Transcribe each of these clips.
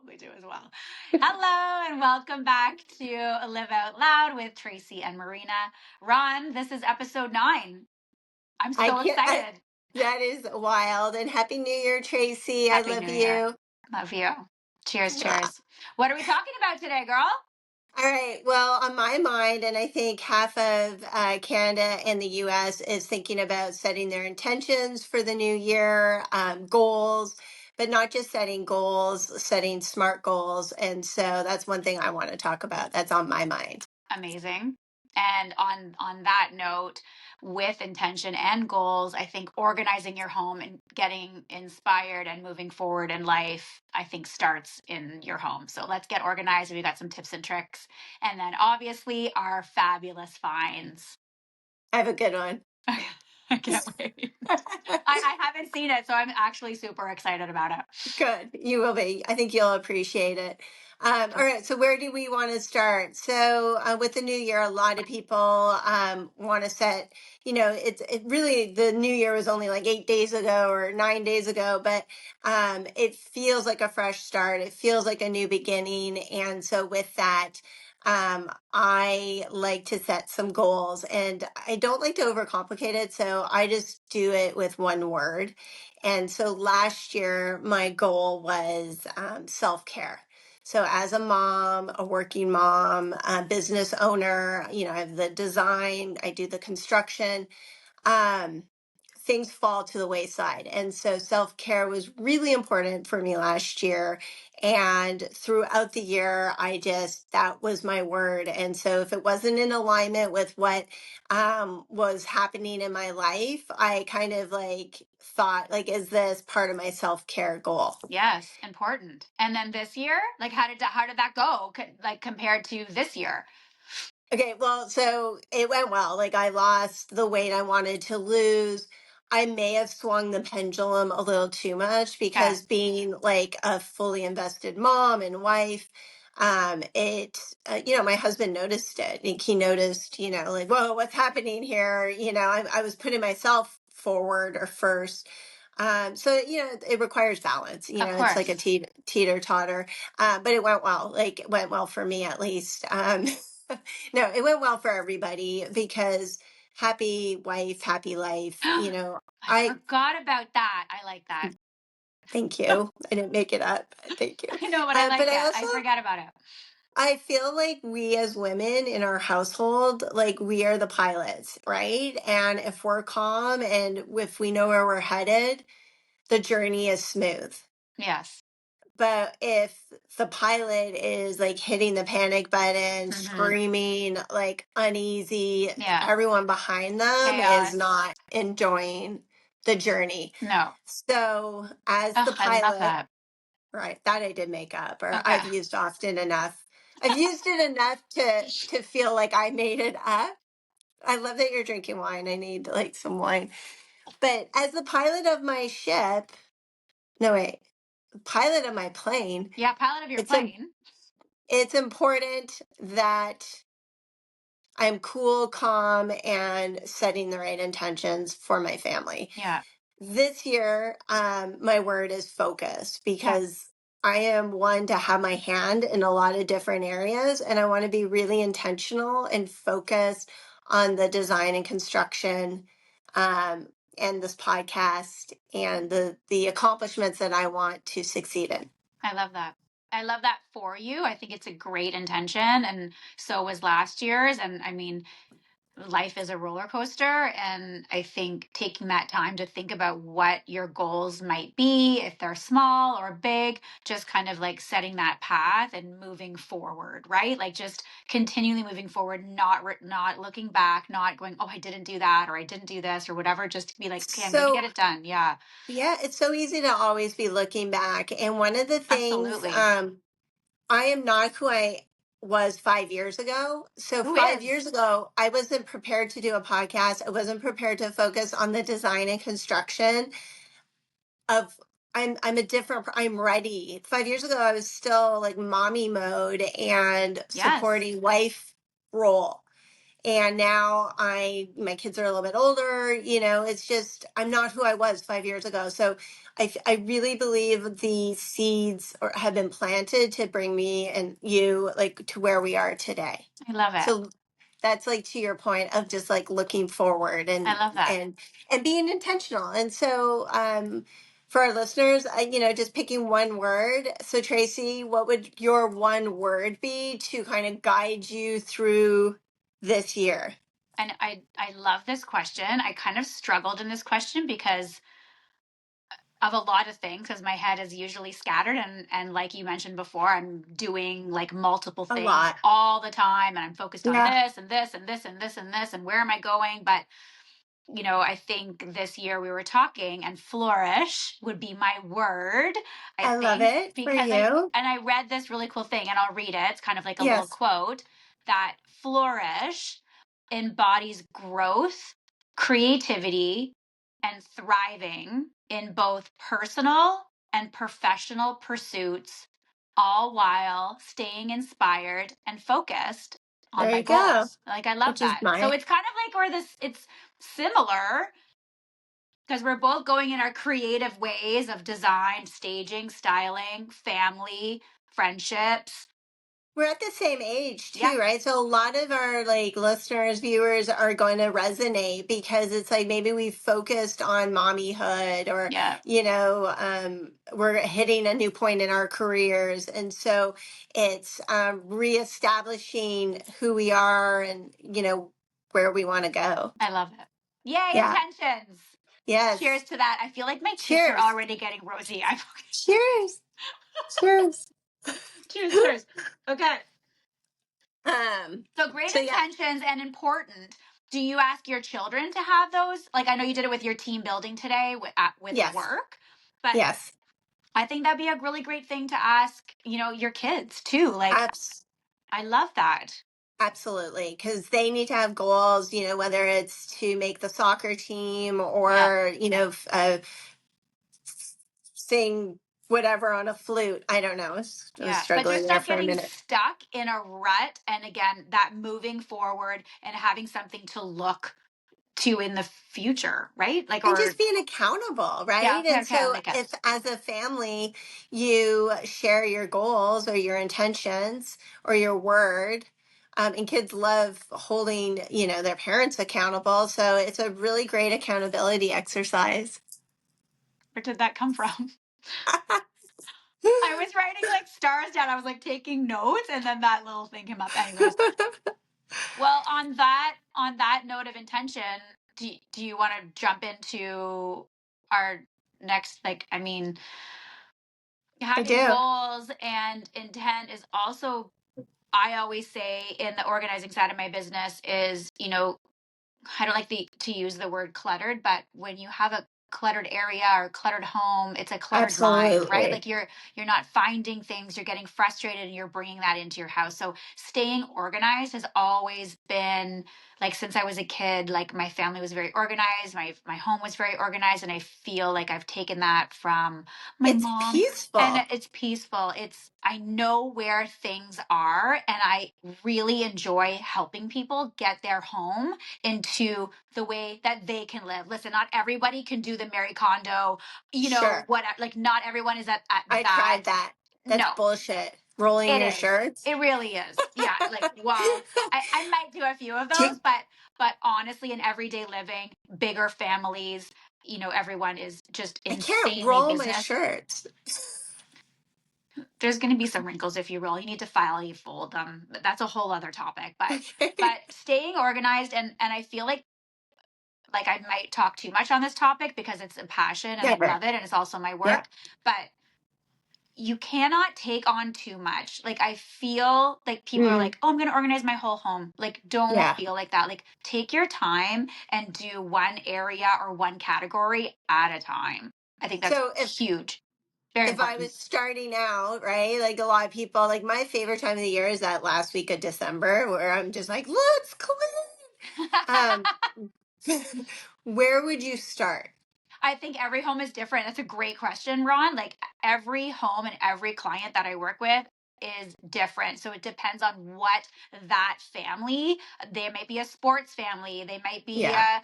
probably do as well. Hello, and welcome back to Live Out Loud with Tracy and Marina. Ron, this is episode 9. I'm I so can't. excited. That is wild. And Happy New Year, Tracy. I Happy love New Year. you. Love you. Cheers, Ah, cheers. What are we talking about today, girl? All right. Well, on my mind, and I think half of Canada and the US is thinking about setting their intentions for the new year, goals, but not just setting goals, setting smart goals. And so that's one thing I want to talk about. That's on my mind. Amazing. And on that note, with intention and goals, I think organizing your home and getting inspired and moving forward in life, I think starts in your home. So let's get organized. We got some tips and tricks. And then obviously our fabulous finds. I have a good one. I can't wait. I haven't seen it, so I'm actually super excited about it. Good. You will be. I think you'll appreciate it. All right. So, where do we want to start? So, with the new year, a lot of people want to set, it really, the new year was only like 8 days ago or 9 days ago, but it feels like a fresh start. It feels like a new beginning. And so, with that, I like to set some goals and I don't like to overcomplicate it. So, I just do it with one word. And so last year, my goal was self care. So, as a mom, a working mom, a business owner, I have the design, I do the construction. Um, Things fall to the wayside. And so self care was really important for me last year. And throughout the year, that was my word. And so if it wasn't in alignment with what was happening in my life, I kind of like thought, like, is this part of my self care goal? Yes, important. And then this year, like how did that go? Like compared to this year? Okay, well, so it went well. Like I lost the weight I wanted to lose. I may have swung the pendulum a little too much Okay. because being like a fully invested mom and wife, my husband noticed it. Like he noticed, like, whoa, what's happening here? I was putting myself forward or first. So, it requires balance. Of It's like course. a teeter totter. But it went well. Like it went well for me at least. No, it went well for everybody because happy wife, happy life. I I forgot about that. I like that. Thank you. I didn't make it up. Thank you. I know, but I But like I it. also I forgot about it. I feel like we as women in our household, like we are the pilots, right? And if we're calm and if we know where we're headed, the journey is smooth. Yes. But if the pilot is like hitting the panic button, Hmm. screaming, like uneasy, Yeah. everyone behind them is Chaos. not enjoying the journey. No. So, as Oh, the I love pilot, that. right, that I did make up, or Okay. I've used often enough. I've used it enough to feel like I made it up. I love that you're drinking wine. I need like some wine. But as the pilot of my ship, no wait, pilot of my plane, Yeah, pilot of your it's a plane. it's important that I'm cool, calm, and setting the right intentions for my family. Yeah. This year, my word is focus Yeah. because I am one to have my hand in a lot of different areas, and I want to be really intentional and focused on the design and construction, and this podcast and the accomplishments that I want to succeed in. I love that. I love that for you. I think it's a great intention. And so was last year's. And I mean, life is a roller coaster, and I think taking that time to think about what your goals might be, if they're small or big, just kind of like setting that path and moving forward, right? Like just continually moving forward, not looking back, not going, oh, I didn't do that, or I didn't do this, or whatever. Just to be like, okay, I'm going to So get it done. Yeah. yeah, it's so easy to always be looking back. And one of the things, Absolutely. I am not who I was 5 years ago. So Who 5 years is? ago, I wasn't prepared to do a podcast. I wasn't prepared to focus on the design and construction of I'm a different I'm ready. 5 years ago, I was still like mommy mode and Yes. supporting wife role. And now my kids are a little bit older, it's just I'm not who I was 5 years ago. So I really believe the seeds have been planted to bring me and you like to where we are today. I love it. So that's like to your point of just like looking forward I love that. and being intentional. And so for our listeners, just picking one word. So Tracy, what would your one word be to kind of guide you through this year? And I love this question. I kind of struggled in this question because of a lot of things, because my head is usually scattered, and like you mentioned before, I'm doing like multiple A things lot. all the time, and I'm focused on Yeah. this and this and this and this and this, and where am I going? But I think this year we were talking, and flourish would be my word, I I love think, it for because you. I read this really cool thing, and I'll read it. It's kind of like a little Yes. quote that flourish embodies growth, creativity, and thriving in both personal and professional pursuits, all while staying inspired and focused on There my you go. goals. Like, I love Which is that. So my it's kind of like where it's similar because we're both going in our creative ways of design, staging, styling, family, friendships. we're at the same age Yeah. too, right? So a lot of our like listeners, viewers are going to resonate because it's like maybe we've focused on mommyhood or, Yeah. we're hitting a new point in our careers. And so it's reestablishing who we are and, where we want to go. I love it. Yay, Yeah. intentions. Yes. Cheers to that. I feel like my cheeks are Cheers. already getting rosy. I'm Cheers. Cheers. cheers, cheers. Okay. um, So great so yeah. intentions and important. Do you ask your children to have those? Like, I know you did it with your team building today with Yes. work, but Yes. I think that'd be a really great thing to ask, your kids too. Like, Abs- I love that. Absolutely, because they need to have goals, whether it's to make the soccer team Yeah. or, sing whatever on a flute. I don't know. I was Yeah. But struggling just there start for a getting minute. stuck in a rut. And again, that moving forward and having something to look to in the future, right? Like, And or, just being accountable, yeah, right? okay, And okay, I so like it. if as a family you share your goals or your intentions or your word, and kids love holding, their parents accountable. So it's a really great accountability exercise. Where did that come from? I was writing like stars down. I was like taking notes and then that little thing came up. Anyways, well, on that note of intention, do you want to jump into our next, like, I mean, I having do. goals and intent is also, I always say in the organizing side of my business is, I don't like to use the word cluttered, but when you have a cluttered area or cluttered home, it's a cluttered mind, right? Absolutely. Like you're not finding things, you're getting frustrated and you're bringing that into your house. So staying organized has always been, like, since I was a kid, like my family was very organized, my home was very organized, and I feel like I've taken that from my It's mom. And peaceful. it's peaceful. I know where things are, and I really enjoy helping people get their home into the way that they can live. Listen, not everybody can do the Mary Kondo, Sure. what, like, not everyone is at I that. tried that. That's No, bullshit. Rolling it your is. shirts. It really is. Yeah. Like, well, I might do a few of those, Gee, but honestly, in everyday living, bigger families, everyone is just I can't insanely roll my business. shirts. There's going to be some wrinkles if you roll. You need to file, you fold them. But that's a whole other topic. But Okay. but staying organized, and I feel like I might talk too much on this topic because it's a passion and I Never. love it and it's also my Yeah. work, but you cannot take on too much. Like, I feel like people are Mm, like, "Oh, I'm going to organize my whole home." Like, don't yeah. feel like that. Like, take your time and do one area or one category at a time. I think that's So huge. Very if I important. was starting out, right, like a lot of people, like my favorite time of the year is that last week of December where I'm just like, let's clean. Where would you start? I think every home is different. That's a great question, Ron. Like, every home and every client that I work with is different. So it depends on what that family, they might be a sports family. They might be Yeah.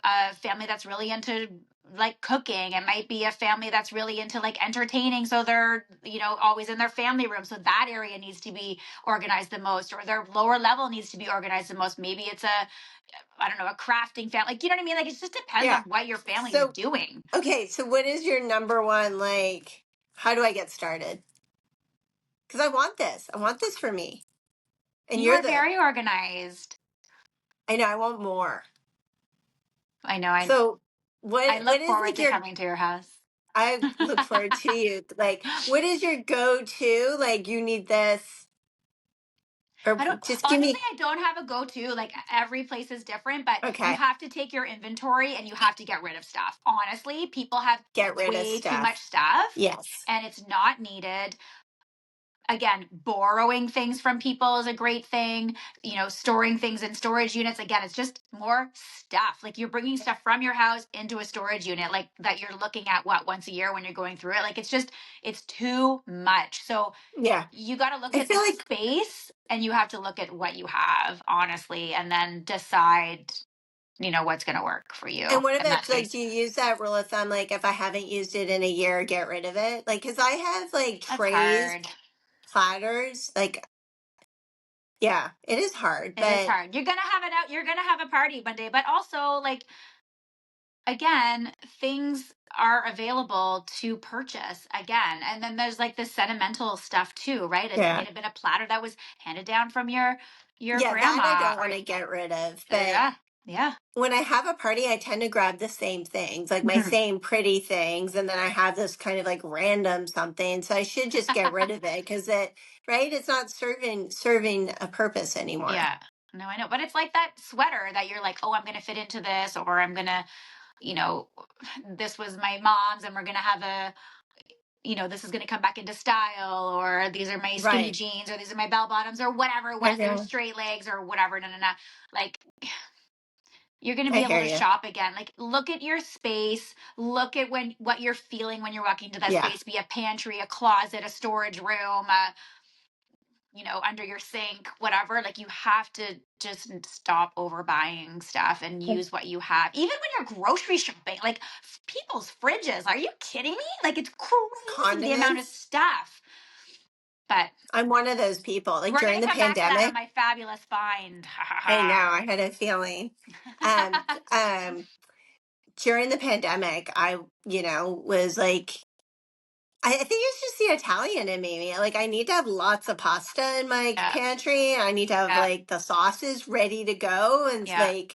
a family that's really into like cooking. It might be a family that's really into like entertaining. So they're, always in their family room. So that area needs to be organized the most, or their lower level needs to be organized the most. Maybe it's I don't know, a crafting family. Like, you know what I mean? Like, it just depends on Yeah. what your family is So, doing. okay. So, what is your number one, like, how do I get started? Because I want this. I want this for me. And You you're are the, very organized. I know, I want more. I know. I So, I what look is forward like to your, coming to your house. I look forward to you. Like, what is your go to? Like, you need this, or I don't just give honestly me, I don't have a go-to. Like every place is different, but you okay, have to take your inventory and you have to get rid of stuff. Honestly, people have get rid of way too much stuff. stuff Yes. and it's not needed. Again, borrowing things from people is a great thing. Storing things in storage units, again, it's just more stuff. Like you're bringing stuff from your house into a storage unit, like that you're looking at once a year when you're going through it. Like it's too much. So Yeah. you got to look I at the feel like, space and you have to look at what you have, honestly, and then decide, what's going to work for you and what in that about, like, space. do you use that rule of thumb? Like, if I haven't used it in a year, get rid of it? Like, because I have like That's trays, hard. platters. Like, yeah, it is hard, It is but hard. You're going to have it out. You're going to have a party one day, but also, like, again, things are available to purchase again. And then there's like the sentimental stuff too, right? It yeah. might have been a platter that was handed down from your Yeah, that I grandma don't or want to get rid of. But yeah. Yeah. when I have a party, I tend to grab the same things, like my same pretty things, and then I have this kind of like random something. So I should just get rid of it because right? It's not serving a purpose anymore. Yeah. No, I know. But it's like that sweater that you're like, oh, I'm going to fit into this, or I'm going to, you know, this was my mom's and we're going to have this is going to come back into style, or these are my skinny Right. jeans, or these are my bell bottoms, or whatever it I was, they're know. straight legs or whatever. No, no, no. Like, you're going to I be able hear to you. shop again. Like, look at your space, look at what you're feeling when you're walking to that Yeah. space, be a pantry, a closet, a storage room, under your sink, whatever. Like, you have to just stop overbuying stuff and use what you have. Even when you're grocery shopping, like people's fridges. Are you kidding me? Like, it's crazy the amount of Condiments. stuff. But I'm one of those people. Like we're during gonna the come back to that on pandemic, my fabulous find. I know I had a feeling. Um, um, during the pandemic, I, was like, I think it's just the Italian in me. Like, I need to have lots of pasta in my Yeah, pantry. I need to have yeah, like the sauces ready to go. And it's yeah. like,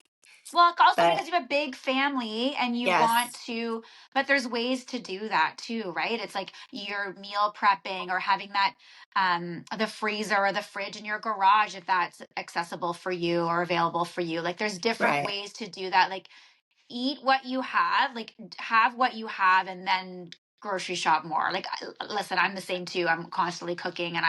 Well, also but because you have a big family and you want yes, to, but there's ways to do that too, right? It's like you're meal prepping or having that the freezer or the fridge in your garage if that's accessible for you or available for you. Like there's different right. ways to do that. Like eat what you have, like have what you have and then grocery shop more. Like listen, I'm the same too. I'm constantly cooking and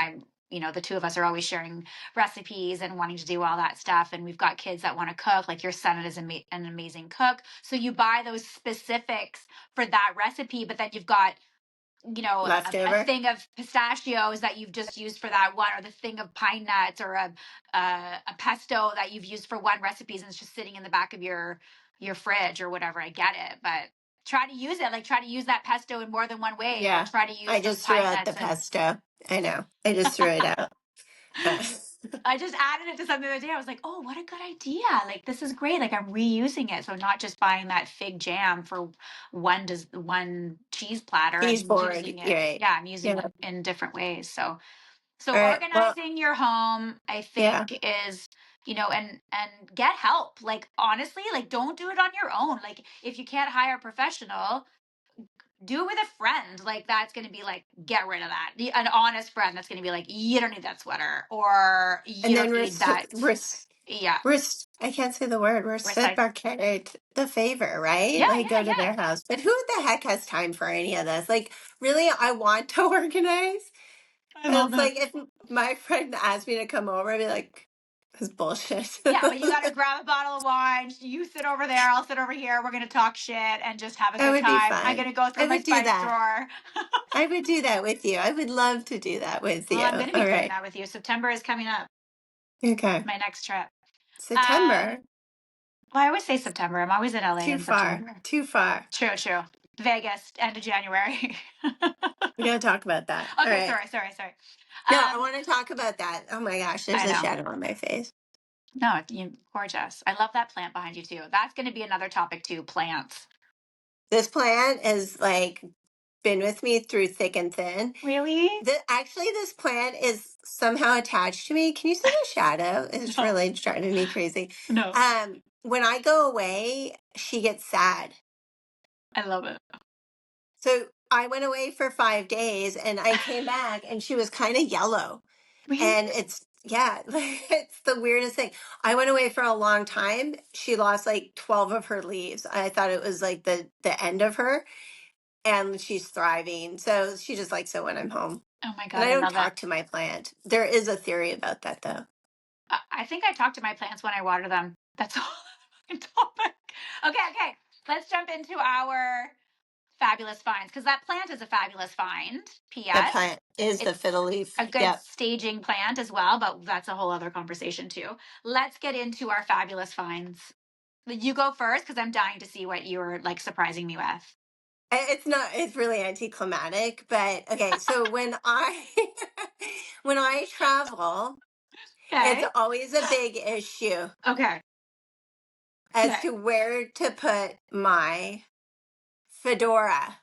the two of us are always sharing recipes and wanting to do all that stuff, and we've got kids that want to cook. Like your son is an amazing cook, so you buy those specifics for that recipe, but then you've got a Leftover. thing of pistachios that you've just used for that one, or the thing of pine nuts, or a pesto that you've used for one recipe and it's just sitting in the back of your fridge or whatever. I get it, but try to use it. Like try to use that pesto in more than one way, or Yeah. try to I use those just threw pine out the nuts. And pesto. I know. I just threw it out. Uh, I just added it to something the other day. I was like, oh, what a good idea. Like, this is great. Like, I'm reusing it. So, not just buying that fig jam for one cheese platter. Cheese I'm board. using it. Right. Yeah, I'm using Yeah. it in different ways. So All right. Well, organizing your home, I yeah. think is, and get help. Like, honestly, like, don't do it on your own. Like, if you can't hire a professional, do it with a friend. Like that's going to be like, get rid of that. An honest friend that's going to be like, you don't need that sweater, or And you then don't need that. Yeah, I can't say the word. recycle. Reciprocate the favor, right? Yeah, Like yeah, go to yeah. their house. But who the heck has time for any of this? Like, really, I want to organize. I But love it's that. like if my friend asked me to come over, I'd be like, That's bullshit. Yeah, but you got to grab a bottle of wine. You sit over there. I'll sit over here. We're going to talk shit and just have a That good would be time. I'm fun. going to go I through my would do spice that. drawer. I would do that with you. I would love to do that with Well, you. I'm going to All be doing right. that with you. September is coming up, Okay. my next trip. September. Well, I always say September. I'm always in LA Too in far. September. Too far. True, true. Vegas, end of January. We gotta talk about that. All Okay, right. sorry. No, I want to talk about that. Oh my gosh, there's I a know. shadow on my face. No, you gorgeous. I love that plant behind you too. That's going to be another topic too. Plants. This plant is like been with me through thick and thin. Really? Actually, this plant is somehow attached to me. Can you see the shadow? It's No, really driving me crazy. no. When I go away, she gets sad. I love it. So I went away for 5 days and I came back and she was kind of yellow. Really? And yeah, it's the weirdest thing. I went away for a long time. She lost like 12 of her leaves. I thought it was like the end of her, and she's thriving. So she just likes it when I'm home. Oh my And God, I I don't love it. talk to my plant. There is a theory about that though. I think I talk to my plants when I water them. That's all topic. Okay. Let's jump into our fabulous finds because that plant is a fabulous find. The P.S. plant is the It's fiddle leaf. a good Yep. staging plant as well, but that's a whole other conversation too. Let's get into our fabulous finds. You go first because I'm dying to see what you're like surprising me with. It's not, it's really anticlimactic, but okay. So when I, when I travel, it's Okay. always a big issue Okay. as Okay. to where to put my fedora.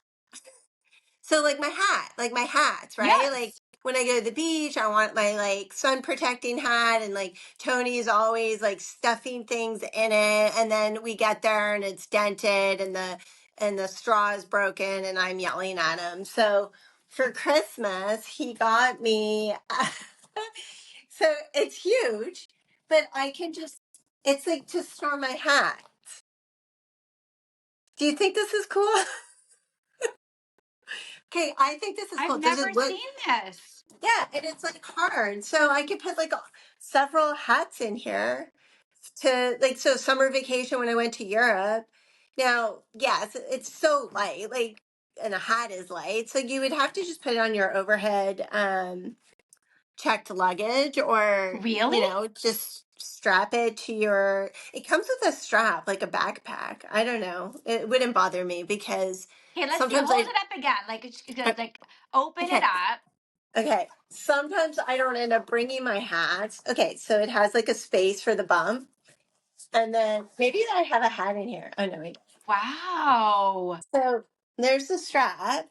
So like my hats, right? Like Yes. when I go to the beach, I want my like sun protecting hat, and like Tony's always like stuffing things in it, and then we get there and it's dented and the straw is broken and I'm yelling at him. So for Christmas, he got me so it's huge, but I can just it's like to store my hat. Do you think this is cool? Okay, I think this is I've cool. Does never it look? seen this. Yeah, and it's like hard. So I could put like several hats in here to like so summer vacation when I went to Europe. Now, yeah, it's so light, like and a hat is light. So you would have to just put it on your overhead checked luggage or Really? just strap it to your it comes with a strap like a backpack. I don't know. It wouldn't bother me because Okay, let's see. sometimes Hold I it up again. uh, Like open it okay. up. Okay. Sometimes I don't end up bringing my hats. Okay, so it has like a space for the bump. And then maybe I have a hat in here. Oh no, wait. Wow. So there's the strap,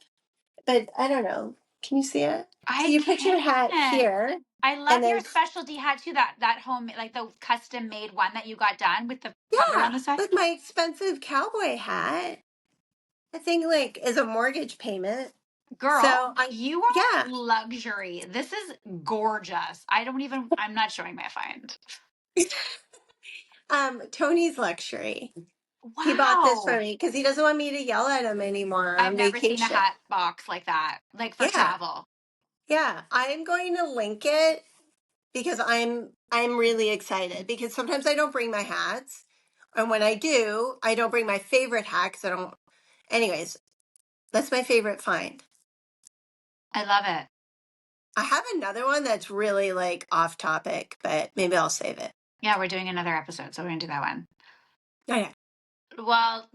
but I don't know. Can you see it? So I you put your hat can. here I and love your then specialty hat too. That home, like the custom made one that you got done with the cover on yeah, the side. like my expensive cowboy hat. I think like is a mortgage payment. Girl, So I you are yeah. luxury. This is gorgeous. I'm not showing my find. Tony's luxury. He bought this for Wow. me because he doesn't want me to yell at him anymore I've on never seen a vacation. hat box like that, like for Yeah. travel. Yeah, I'm going to link it because I'm really excited because sometimes I don't bring my hats, and when I do, I don't bring my favorite hat because I don't. Anyways, that's my favorite find. I love it. I have another one that's really like off topic, but maybe I'll save it. Yeah, we're doing another episode, so we're gonna do that one. Okay, Well,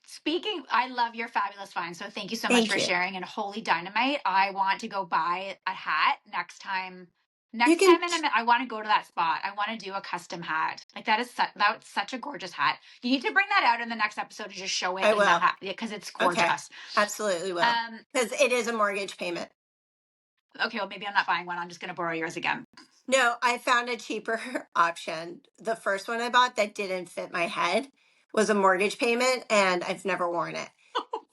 speaking, I love your fabulous find. So thank you so much thank for you. sharing. And holy dynamite, I want to go buy a hat next time. You Next can. time I want to go to that spot. I want to do a custom hat. Like that's such a gorgeous hat. You need to bring that out in the next episode to just show it I in the will. hat because it's Okay, gorgeous. absolutely will Um, because it is a mortgage payment. okay, well maybe I'm not buying one. I'm just gonna borrow yours again. No, I found a cheaper option. The first one I bought that didn't fit my head was a mortgage payment, and I've never worn it.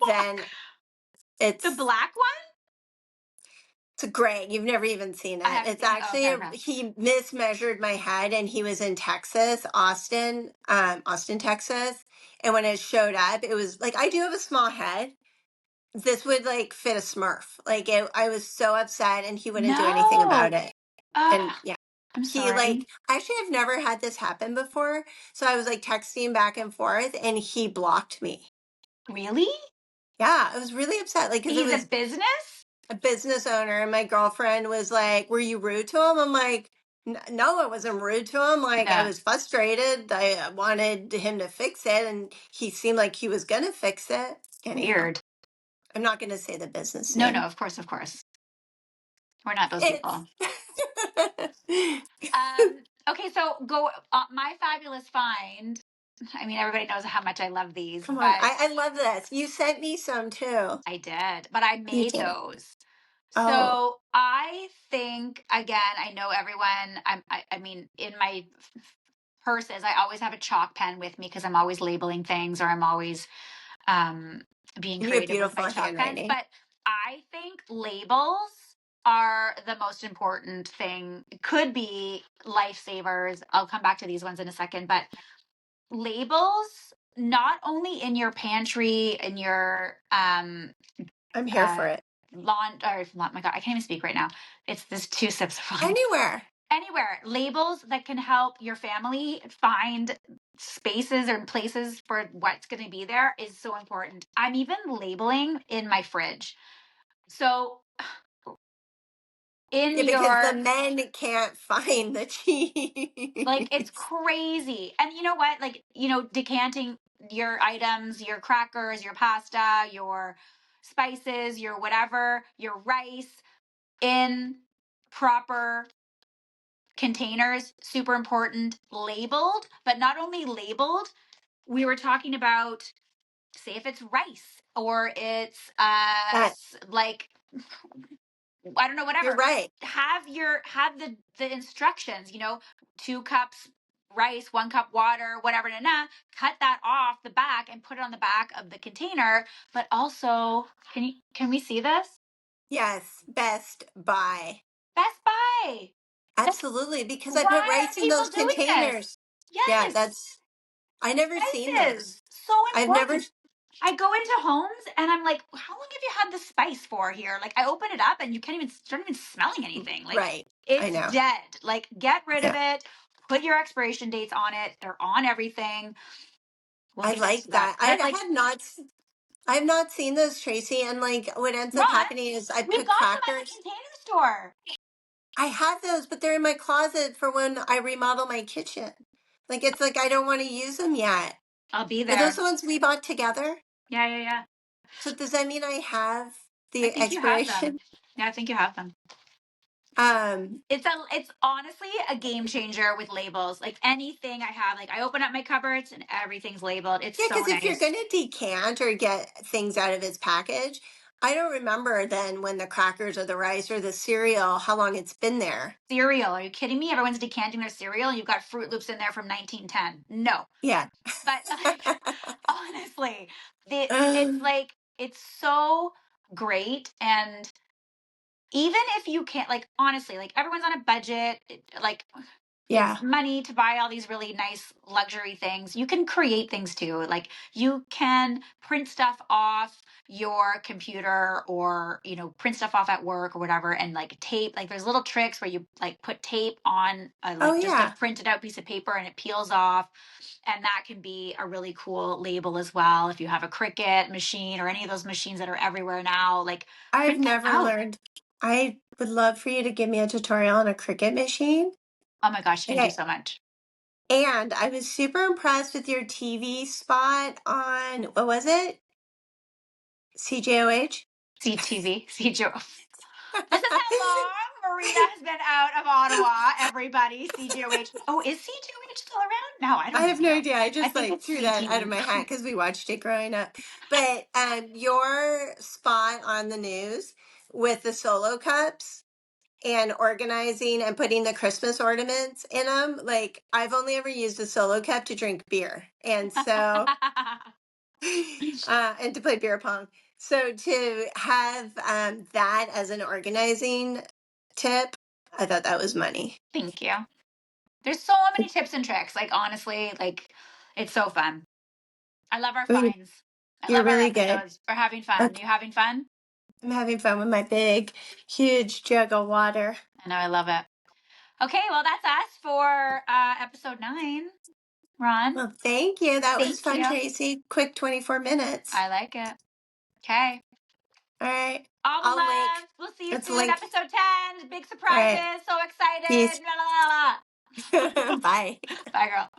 Then The it's black one? it's gray. You've never even seen I it. haven't It's seen. actually Okay, okay. he mismeasured my head, and he was in Texas, Austin, Texas. And when it showed up, it was like I do have a small head. This would like fit a Smurf. I was so upset, and he wouldn't do anything about No. it. And Uh, yeah. I'm he sorry. like actually I've never had this happen before. So I was like texting back and forth and he blocked me. Really? Yeah, I was really upset. Like, because it He's a was business? a business owner, and my girlfriend was like, "Were you rude to him?" I'm like, No, I wasn't rude to him. Like, I No. was frustrated. I wanted him to fix it, and he seemed like he was gonna fix it. Anyhow, Weird. I'm not gonna say the business No, no, name. of course, of course. We're not those It's people. Okay, so go my fabulous find. I mean, everybody knows how much I love these, come on. but I love this. You sent me some too. I did, but I You made did. those. Oh, So I think again, I know everyone. I mean, in my purses, I always have a chalk pen with me because I'm always labeling things or I'm always um, being and you have creative with beautiful my chalk pens. handwriting. But I think labels are the most important thing. Could be lifesavers. I'll come back to these ones in a second, but labels not only in your pantry, in your I'm here uh for it. lawn or oh my god, I can't even speak right now. It's this 2 sips of wine. Anywhere. Anywhere, labels that can help your family find spaces or places for what's going to be there is so important. I'm even labeling in my fridge. So in Yeah, because the your men can't find the like it's cheese. crazy. And you know what? Like, decanting your items, your crackers, your pasta, your spices, your whatever, your rice in proper containers, super important, labeled, but not only labeled, we were talking about, say if it's rice or it's That like I don't know, you're whatever. right. Have the instructions, 2 cups rice, 1 cup water, whatever, cut that off the back and put it on the back of the container. But also, can we see this? Yes, Best Buy. Best Buy. Absolutely, because I put Why rice aren't in people those doing this? containers. Yeah, Yes. that's I never seen those. Spices. So I've never important. I go into homes and I'm like, how long have you had the spice for here? Like I open it up and you can't even start even smelling anything. Like right. I it's know. dead. Like get rid of Yeah. it. Put your expiration dates on it. They're on everything. We'll I get into like that. that. But like I have not seen those, Tracy, and like what ends up what? happening is I We put got them at the crackers. container store. I have those, but they're in my closet for when I remodel my kitchen. Like it's like I don't want to use them yet. I'll be Are those there. the ones we bought together? Yeah, yeah, yeah. So does that mean I have I the think you have them. expiration? Yeah, I think you have them. Um, It's honestly a game changer with labels. Like anything I have, like I open up my cupboards and everything's labeled. It's yeah, so because if you're nice. going to decant or get things out of its package, I don't remember then when the crackers or the rice or the cereal, how long it's been there. Cereal. Are you kidding me? Everyone's decanting their cereal and you've got Fruit Loops in there from 1910. No. Yeah. But like, honestly, it's like it's so great. And even if you can't, like, honestly, like everyone's on a budget, like Yeah. it's money to buy all these really nice luxury things. You can create things too. Like you can print stuff off your computer or, print stuff off at work or whatever and like tape. Like there's little tricks where you like put tape on Oh, like just a yeah. printed out piece of paper and it peels off. And that can be a really cool label as well. If you have a Cricut machine or any of those machines that are everywhere now, like I've print it never out. learned. I would love for you to give me a tutorial on a Cricut machine. Oh my gosh, you can do Okay. so much. And I was super impressed with your TV spot on, what was it? CJOH? CTV, CJO. This is how long Marina has been out of Ottawa, everybody. CGOH. Oh, is CGOH still around? No, I I don't have even no know. idea. I I just think like it's threw that out of CTV. my hat because we watched it growing up. But your spot on the news with the solo cups and organizing and putting the Christmas ornaments in them, like I've only ever used a solo cup to drink beer. And so, and to play beer pong. So to have that as an organizing tip, I thought that was money. Thank you. There's so many tips and tricks. Like, honestly, like, it's so fun. I love our Ooh, finds. I you're love our really good. episodes. We're having fun. Okay. You having fun? I'm having fun with my big, huge jug of water. I know, I love it. Okay, well, that's us for episode 9. Ron, Well, thank you. That was thank fun, you. Tracy. Quick 24 minutes. I like it. Okay. All right. All the I'll link. love. We'll see you Let's soon. link. Episode 10. Big All right. surprises. So excited. Peace. La, la, la, la. Bye. Bye, girl.